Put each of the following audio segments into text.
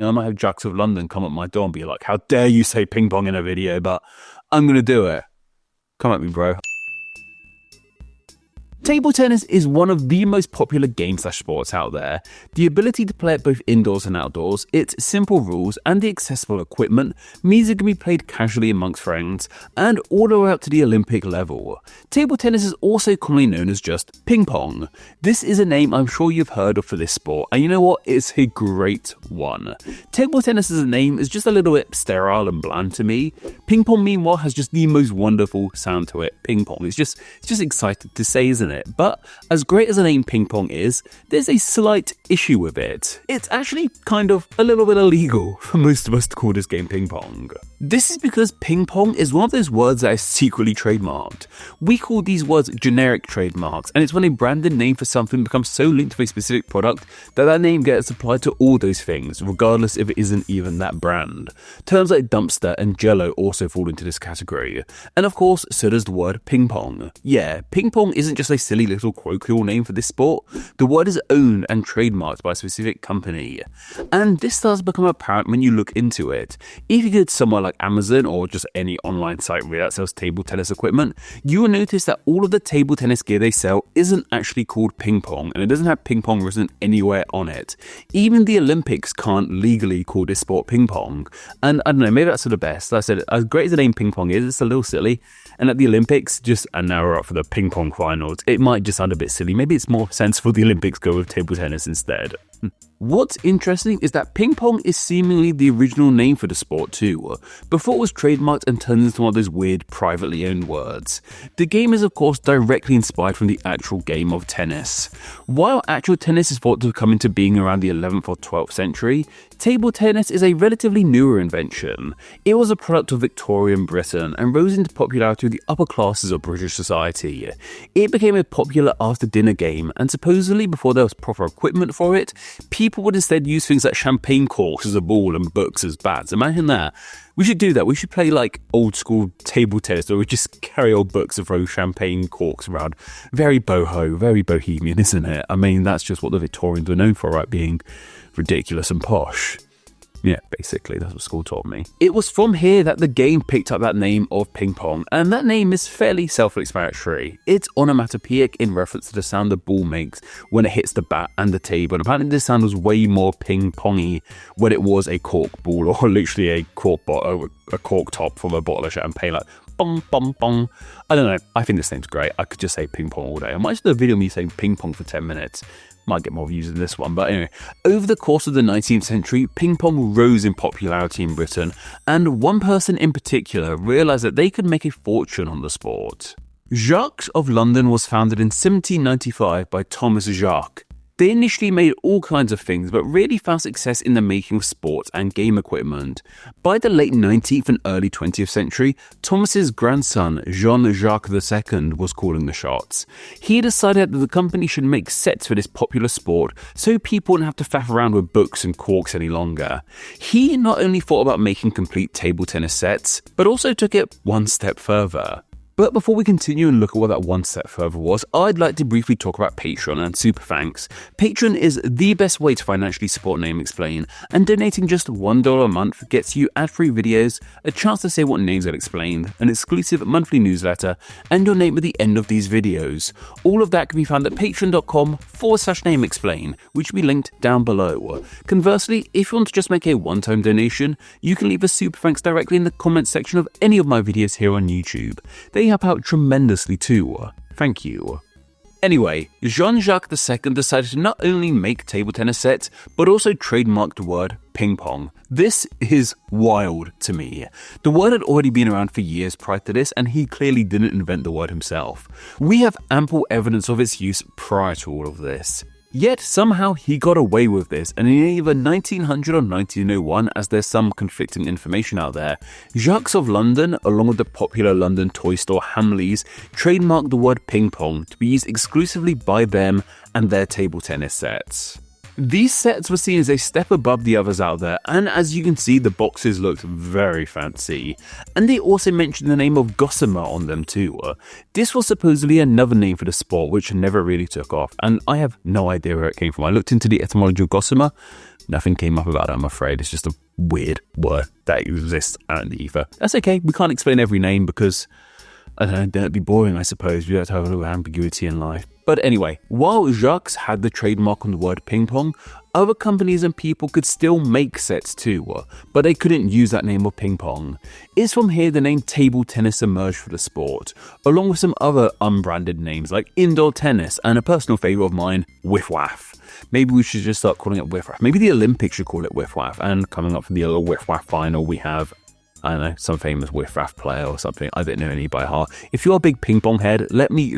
I might have Jacks of London come at my door and be like, how dare you say ping pong in a video, but I'm going to do it. Come at me, bro. Table tennis is one of the most popular games/sports out there. The ability to play it both indoors and outdoors, its simple rules, and the accessible equipment means it can be played casually amongst friends, and all the way up to the Olympic level. Table tennis is also commonly known as just ping pong. This is a name I'm sure you've heard of for this sport, and you know what? It's a great one. Table tennis as a name is just a little bit sterile and bland to me. Ping pong, meanwhile, has just the most wonderful sound to it. Ping pong. It's just exciting to say, isn't it? But as great as the name ping pong is, there's a slight issue with it. It's actually kind of a little bit illegal for most of us to call this game ping pong. This is because ping pong is one of those words that is secretly trademarked. We call these words generic trademarks, and it's when a branded name for something becomes so linked to a specific product that that name gets applied to all those things, regardless if it isn't even that brand. Terms like dumpster and jello also fall into this category. And of course, so does the word ping pong. Yeah, ping pong isn't just a silly little colloquial name for this sport. The word is owned and trademarked by a specific company. And this starts to become apparent when you look into it. If you go to somewhere like Amazon or just any online site really that sells table tennis equipment, you will notice that all of the table tennis gear they sell isn't actually called ping pong, and it doesn't have ping pong written anywhere on it. Even the Olympics can't legally call this sport ping pong. And I don't know, maybe that's for the best. Like I said, as great as the name ping pong is, it's a little silly. And at the Olympics, and now we're up for the ping pong finals, it might just sound a bit silly. Maybe it's more sensible the Olympics go with table tennis instead. What's interesting is that ping pong is seemingly the original name for the sport too, before it was trademarked and turned into one of those weird privately owned words. The game is of course directly inspired from the actual game of tennis. While actual tennis is thought to have come into being around the 11th or 12th century, table tennis is a relatively newer invention. It was a product of Victorian Britain and rose into popularity with the upper classes of British society. It became a popular after dinner game, and supposedly before there was proper equipment for it, people would instead use things like champagne corks as a ball and books as bats. Imagine that. We should do that. We should play like old school table tennis where we just carry old books and throw champagne corks around. Very boho, very bohemian, isn't it? I mean, that's just what the Victorians were known for, right? Being ridiculous and posh. Yeah, basically, that's what school taught me. It was from here that the game picked up that name of ping pong, and that name is fairly self-explanatory. It's onomatopoeic in reference to the sound the ball makes when it hits the bat and the table, and apparently this sound was way more ping-pongy when it was a cork ball, or literally a cork top from a bottle of champagne, like bong, bong, bong. I don't know, I think this name's great. I could just say ping pong all day. I might just do a video of me saying ping pong for 10 minutes. Might get more views than this one, but anyway. Over the course of the 19th century, ping pong rose in popularity in Britain, and one person in particular realised that they could make a fortune on the sport. Jacques of London was founded in 1795 by Thomas Jacques. They initially made all kinds of things, but really found success in the making of sports and game equipment. By the late 19th and early 20th century, Thomas's grandson, Jean-Jacques II, was calling the shots. He decided that the company should make sets for this popular sport, so people wouldn't have to faff around with books and corks any longer. He not only thought about making complete table tennis sets, but also took it one step further. But before we continue and look at what that one step further was, I'd like to briefly talk about Patreon and Super Thanks. Patreon is the best way to financially support Name Explain, and donating just $1 a month gets you ad-free videos, a chance to say what names get explained, an exclusive monthly newsletter, and your name at the end of these videos. All of that can be found at patreon.com/NameExplain, which will be linked down below. Conversely, if you want to just make a one-time donation, you can leave a Super Thanks directly in the comments section of any of my videos here on YouTube. They help out tremendously too. Thank you. Anyway, Jean-Jacques II decided to not only make table tennis sets, but also trademark the word ping pong. This is wild to me. The word had already been around for years prior to this, and he clearly didn't invent the word himself. We have ample evidence of its use prior to all of this. Yet somehow he got away with this, and in either 1900 or 1901, as there's some conflicting information out there, Jacques of London, along with the popular London toy store Hamleys, trademarked the word ping pong to be used exclusively by them and their table tennis sets. These sets were seen as a step above the others out there, and as you can see, the boxes looked very fancy. And they also mentioned the name of gossamer on them too. This was supposedly another name for the sport, which never really took off, and I have no idea where it came from. I looked into the etymology of gossamer, Nothing came up about it, I'm afraid. It's just a weird word that exists out in the ether. That's okay. We can't explain every name because, I don't know, don't be boring, I suppose. We have to have a little ambiguity in life. But anyway, while Jacques had the trademark on the word ping pong, other companies and people could still make sets too, but they couldn't use that name of ping pong. It's from here the name table tennis emerged for the sport, along with some other unbranded names like indoor tennis and a personal favourite of mine, whiff waff. Maybe we should just start calling it whiff waff. Maybe the Olympics should call it whiff waff. And coming up for the little whiff waff final, we have, I don't know, some famous whiff waff player or something. I don't know any by heart. If you're a big ping pong head, is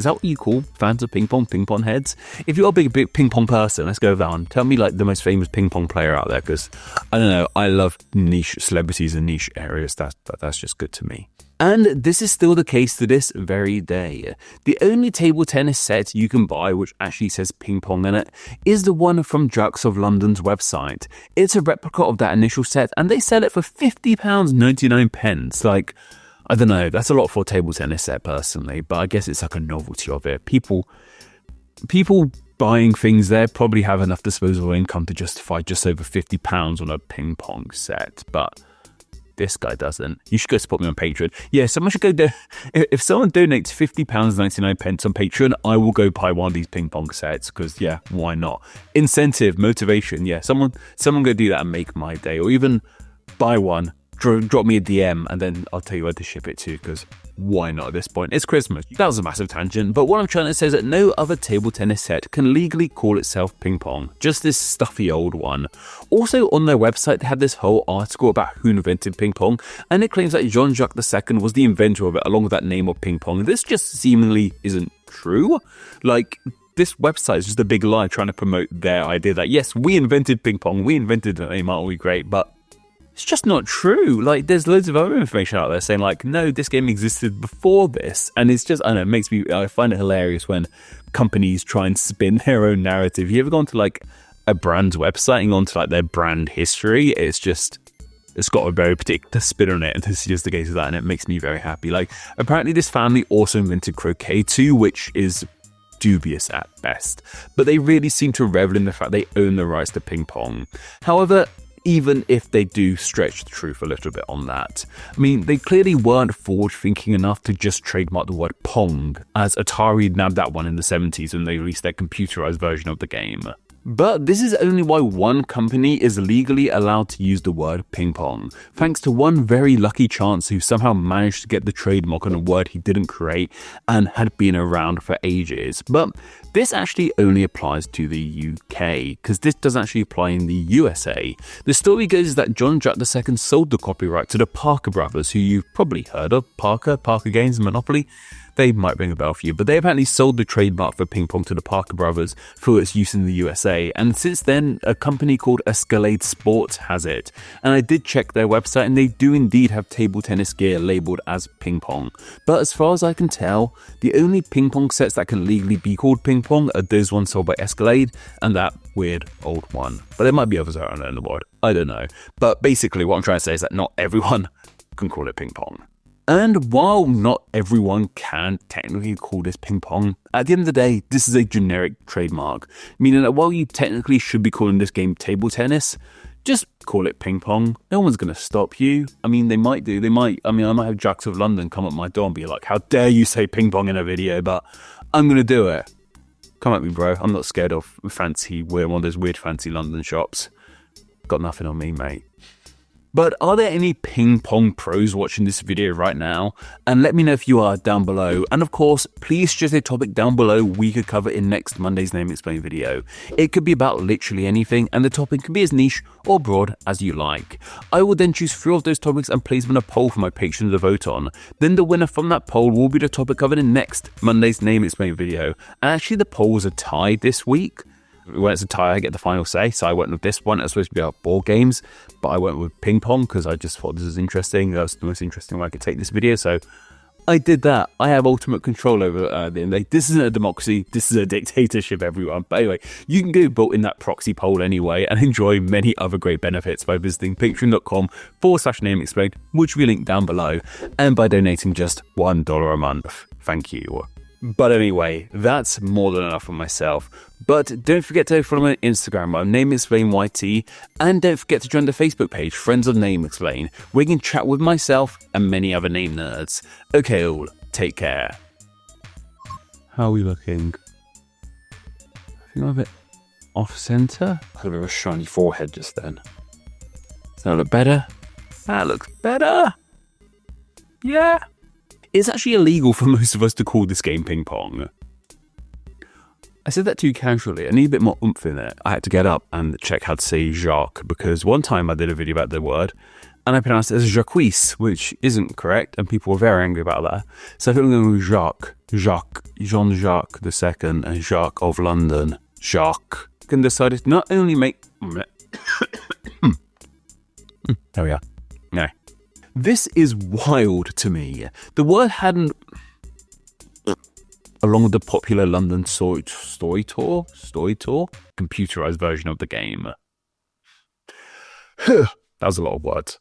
that what you call fans of ping pong heads? If you're a big ping pong person, let's go down. Tell me like the most famous ping pong player out there, because I don't know, I love niche celebrities and niche areas. That's just good to me. And this is still the case to this very day. The only table tennis set you can buy which actually says ping pong in it is the one from Jacques of London's website. It's a replica of that initial set and they sell it for £50.99. Like, I don't know, that's a lot for a table tennis set personally, but I guess it's like a novelty of it. People buying things there probably have enough disposable income to justify just over £50 on a ping pong set, but this guy doesn't. You should go support me on Patreon. Yeah, someone should go if someone donates £50.99 on Patreon, I will go buy one of these ping pong sets, because yeah, why not? Incentive, motivation, yeah. Someone go do that and make my day, or even buy one, drop me a DM, and then I'll tell you where to ship it to, because why not at this point? It's Christmas. That was a massive tangent, but what I'm trying to say is that no other table tennis set can legally call itself ping pong, just this stuffy old one. Also on their website, they had this whole article about who invented ping pong, and it claims that Jean-Jacques II was the inventor of it, along with that name of ping pong. This just seemingly isn't true. Like, this website is just a big lie trying to promote their idea that, yes, we invented ping pong, we invented the name, aren't we great? But it's just not true. Like, there's loads of other information out there saying like, no, this game existed before this. And it's just, I don't know, I find it hilarious when companies try and spin their own narrative. You ever gone to like a brand's website and gone to like their brand history? It's got a very particular spin on it, and this is just the case of that, and it makes me very happy. Like, apparently this family also invented croquet too, which is dubious at best. But they really seem to revel in the fact they own the rights to ping pong. However, even if they do stretch the truth a little bit on that, I mean, they clearly weren't forward-thinking enough to just trademark the word Pong, as Atari nabbed that one in the 70s when they released their computerized version of the game. But this is only why one company is legally allowed to use the word ping pong, thanks to one very lucky chance who somehow managed to get the trademark on a word he didn't create and had been around for ages. But this actually only applies to the UK, because this doesn't actually apply in the USA. The story goes that Jean-Jacques II sold the copyright to the Parker brothers, who you've probably heard of. Parker Games, Monopoly. They might ring a bell for you, but they apparently sold the trademark for ping pong to the Parker brothers for its use in the USA, and since then a company called Escalade Sports has it. And I did check their website and they do indeed have table tennis gear labelled as ping pong, but as far as I can tell, the only ping pong sets that can legally be called ping pong are those ones sold by Escalade and that weird old one. But there might be others around in the world, I don't know. But basically what I'm trying to say is that not everyone can call it ping pong. And while not everyone can technically call this ping pong, at the end of the day, this is a generic trademark, meaning that while you technically should be calling this game table tennis, just call it ping pong. No one's going to stop you. I mean, they might do. I might have Jacques of London come at my door and be like, how dare you say ping pong in a video, but I'm going to do it. Come at me, bro. I'm not scared of one of those weird fancy London shops. Got nothing on me, mate. But are there any ping pong pros watching this video right now? And let me know if you are down below. And of course, please suggest a topic down below we could cover in next Monday's Name Explain video. It could be about literally anything, and the topic can be as niche or broad as you like. I will then choose 3 of those topics and place them in a poll for my patrons to vote on. Then the winner from that poll will be the topic covered in next Monday's Name Explain video. And actually the polls are tied this week. When it's a tie, I get the final say, so I went with this one. It's supposed to be about board games, but I went with ping pong because I just thought this was interesting. That was the most interesting way I could take this video, so I did that. I have ultimate control over the end of the day. This isn't a democracy, this is a dictatorship, everyone. But anyway, you can go vote in that proxy poll anyway and enjoy many other great benefits by visiting patreon.com/Name Explained, which we link down below, and by donating just $1 a month. Thank you. But anyway, that's more than enough for myself. But don't forget to follow me on Instagram, I'm NameExplainYT, and don't forget to join the Facebook page, Friends of Name Explain, where you can chat with myself and many other name nerds. Okay, all, take care. How are we looking? I think I'm a bit off-center. I had a bit of a shiny forehead just then. Does that look better? That looks better. Yeah. It's actually illegal for most of us to call this game ping pong. I said that too casually. I need a bit more oomph in it. I had to get up and check how to say Jacques, because one time I did a video about the word and I pronounced it as Jacques, which isn't correct, and people were very angry about that. So I thought I'm going to go Jacques, Jean-Jacques II, and Jacques of London, Jacques. And decided to not only make... There we are. No. This is wild to me. The word hadn't... Along with the popular London story tour, computerized version of the game. That was a lot of words.